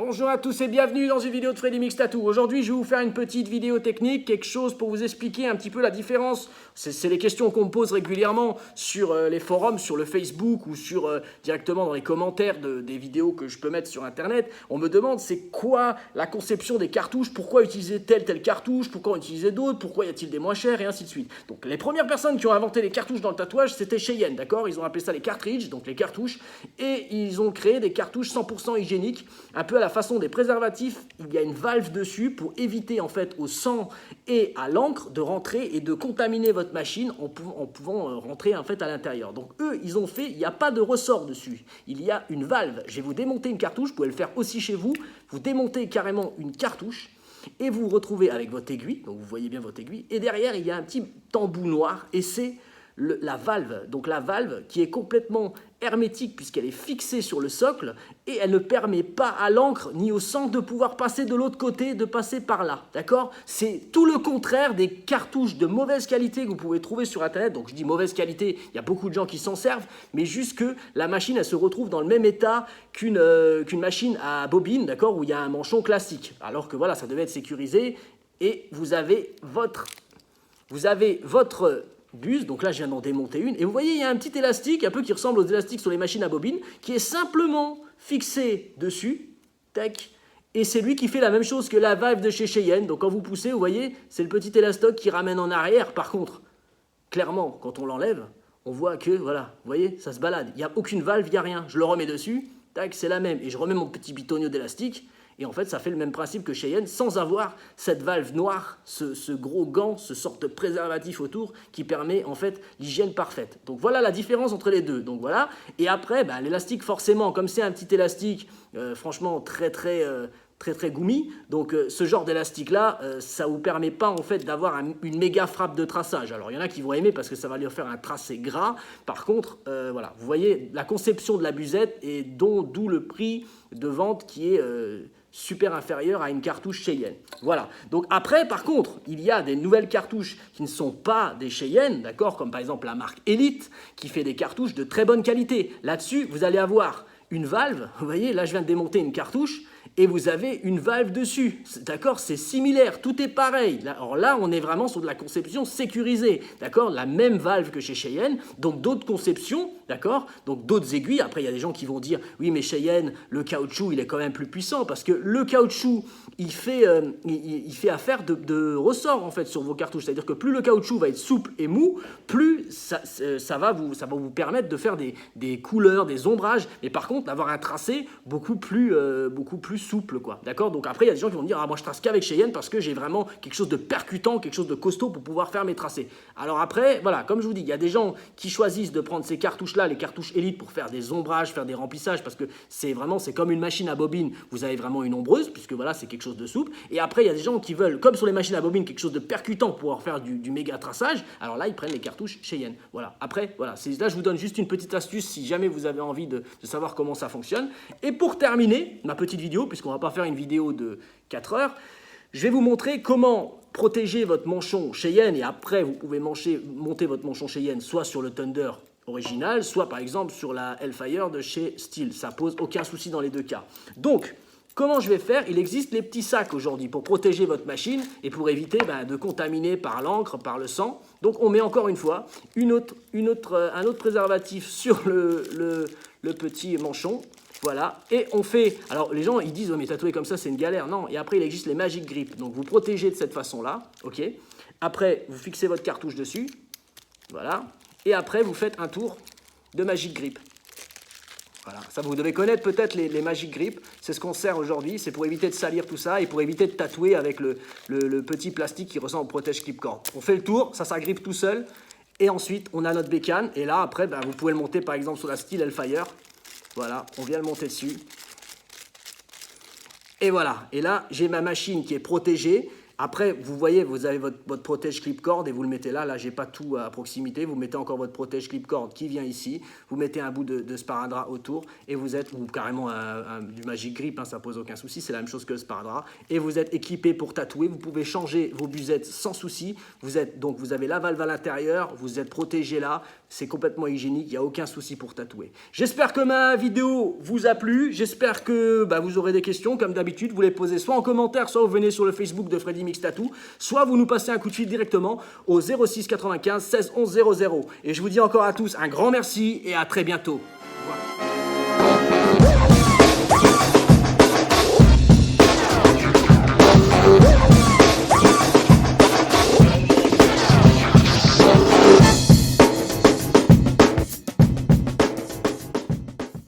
Bonjour à tous et bienvenue dans une vidéo de Freddy Mix Tattoo. Aujourd'hui, je vais vous faire une petite vidéo technique, quelque chose pour vous expliquer un petit peu la différence. C'est les questions qu'on me pose régulièrement sur les forums, sur le Facebook ou directement dans les commentaires des vidéos que je peux mettre sur Internet. On me demande c'est quoi la conception des cartouches, pourquoi utiliser telle cartouche, pourquoi en utiliser d'autres, pourquoi y a-t-il des moins chers et ainsi de suite. Donc les premières personnes qui ont inventé les cartouches dans le tatouage, c'était Cheyenne, d'accord? Ils ont appelé ça les cartridges, donc les cartouches, et ils ont créé des cartouches 100% hygiéniques, un peu à la façon des préservatifs. Il y a une valve dessus pour éviter en fait au sang et à l'encre de rentrer et de contaminer votre machine en pouvant rentrer en fait à l'intérieur. Donc eux, ils ont fait, il n'y a pas de ressort dessus, il y a une valve. Je vais vous démonter une cartouche, vous pouvez le faire aussi chez vous. Vous démontez carrément une cartouche et vous vous retrouvez avec votre aiguille, donc vous voyez bien votre aiguille, et derrière il y a un petit embout noir et c'est la valve, donc la valve qui est complètement hermétique puisqu'elle est fixée sur le socle et elle ne permet pas à l'encre ni au sang de pouvoir passer de l'autre côté, de passer par là, d'accord? C'est tout le contraire des cartouches de mauvaise qualité que vous pouvez trouver sur Internet. Donc je dis mauvaise qualité, il y a beaucoup de gens qui s'en servent, mais juste que la machine elle se retrouve dans le même état qu'une machine à bobine, d'accord, où il y a un manchon classique, alors que voilà, ça devait être sécurisé et vous avez votre buse, donc là je viens d'en démonter une, et vous voyez il y a un petit élastique, un peu qui ressemble aux élastiques sur les machines à bobine, qui est simplement fixé dessus, tac, et c'est lui qui fait la même chose que la valve de chez Cheyenne. Donc quand vous poussez, vous voyez, c'est le petit élastoc qui ramène en arrière. Par contre, clairement, quand on l'enlève, on voit que, voilà, vous voyez, ça se balade, il n'y a aucune valve, il n'y a rien, je le remets dessus, tac, c'est la même, et je remets mon petit bitonio d'élastique, et en fait, ça fait le même principe que Cheyenne, sans avoir cette valve noire, ce gros gant, ce sorte de préservatif autour qui permet en fait l'hygiène parfaite. Donc voilà la différence entre les deux. Donc voilà. Et après, bah, l'élastique forcément, comme c'est un petit élastique, franchement très gummi. Donc ce genre d'élastique là, ça vous permet pas en fait d'avoir une méga frappe de traçage. Alors il y en a qui vont aimer parce que ça va lui faire un tracé gras. Par contre, voilà, vous voyez la conception de la busette et d'où le prix de vente qui est super inférieur à une cartouche Cheyenne. Voilà. Donc après, par contre, il y a des nouvelles cartouches qui ne sont pas des Cheyenne, d'accord, comme par exemple la marque Elite, qui fait des cartouches de très bonne qualité. Là-dessus, vous allez avoir une valve. Vous voyez, là, je viens de démonter une cartouche et vous avez une valve dessus. D'accord, c'est similaire, tout est pareil. Alors là, on est vraiment sur de la conception sécurisée. D'accord, la même valve que chez Cheyenne, donc d'autres conceptions, d'accord, donc d'autres aiguilles. Après, il y a des gens qui vont dire, oui, mais Cheyenne, le caoutchouc, il est quand même plus puissant parce que le caoutchouc, il fait affaire de ressort en fait sur vos cartouches. C'est-à-dire que plus le caoutchouc va être souple et mou, plus ça va vous permettre de faire des couleurs, des ombrages, mais par contre d'avoir un tracé beaucoup plus souple, quoi. D'accord? Donc après, il y a des gens qui vont me dire, ah, moi je trace qu'avec Cheyenne parce que j'ai vraiment quelque chose de percutant, quelque chose de costaud pour pouvoir faire mes tracés. Alors après, voilà, comme je vous dis, il y a des gens qui choisissent de prendre ces cartouches-là, les cartouches Elite, pour faire des ombrages, faire des remplissages, parce que c'est comme une machine à bobine, vous avez vraiment une ombreuse, puisque voilà, c'est quelque chose de souple. Et après, il y a des gens qui veulent, comme sur les machines à bobine, quelque chose de percutant pour pouvoir faire du méga traçage. Alors là, ils prennent les cartouches Cheyenne. Voilà. Après, voilà, là, je vous donne juste une petite astuce si jamais vous avez envie de savoir comment ça fonctionne. Et pour terminer ma petite vidéo, puisqu'on va pas faire une vidéo de 4 heures, je vais vous montrer comment protéger votre manchon Cheyenne, et après vous pouvez monter votre manchon Cheyenne soit sur le Thunder original, soit par exemple sur la Hellfire de chez Steel. Ça pose aucun souci dans les deux cas. Donc, comment je vais faire? Il existe les petits sacs aujourd'hui pour protéger votre machine et pour éviter de contaminer par l'encre, par le sang. Donc on met encore une fois un autre préservatif sur le petit manchon. Voilà, et on fait, alors les gens ils disent, oh, mais tatouer comme ça c'est une galère, non, et après il existe les Magic Grip, donc vous protégez de cette façon-là, ok, après vous fixez votre cartouche dessus, voilà, et après vous faites un tour de Magic Grip. Voilà, ça vous devez connaître peut-être les Magic Grip, c'est ce qu'on sert aujourd'hui, c'est pour éviter de salir tout ça et pour éviter de tatouer avec le petit plastique qui ressemble au protège clip-cord. On fait le tour, ça s'agrippe tout seul, et ensuite on a notre bécane, et là après vous pouvez le monter par exemple sur la Steel Hellfire. Voilà, on vient le monter dessus. Et voilà, et là, j'ai ma machine qui est protégée. Après, vous voyez, vous avez votre protège clip-cord et vous le mettez là. Là, j'ai pas tout à proximité. Vous mettez encore votre protège clip-cord qui vient ici. Vous mettez un bout de sparadrap autour et vous êtes, ou carrément du Magic Grip, hein, ça pose aucun souci. C'est la même chose que le sparadrap. Et vous êtes équipé pour tatouer. Vous pouvez changer vos buzettes sans souci. Donc, vous avez la valve à l'intérieur. Vous êtes protégé là. C'est complètement hygiénique. Il n'y a aucun souci pour tatouer. J'espère que ma vidéo vous a plu. J'espère que vous aurez des questions. Comme d'habitude, vous les posez soit en commentaire, soit vous venez sur le Facebook de Freddy Mix Tattoo, soit vous nous passez un coup de fil directement au 06 95 16 11 00. Et je vous dis encore à tous un grand merci et à très bientôt.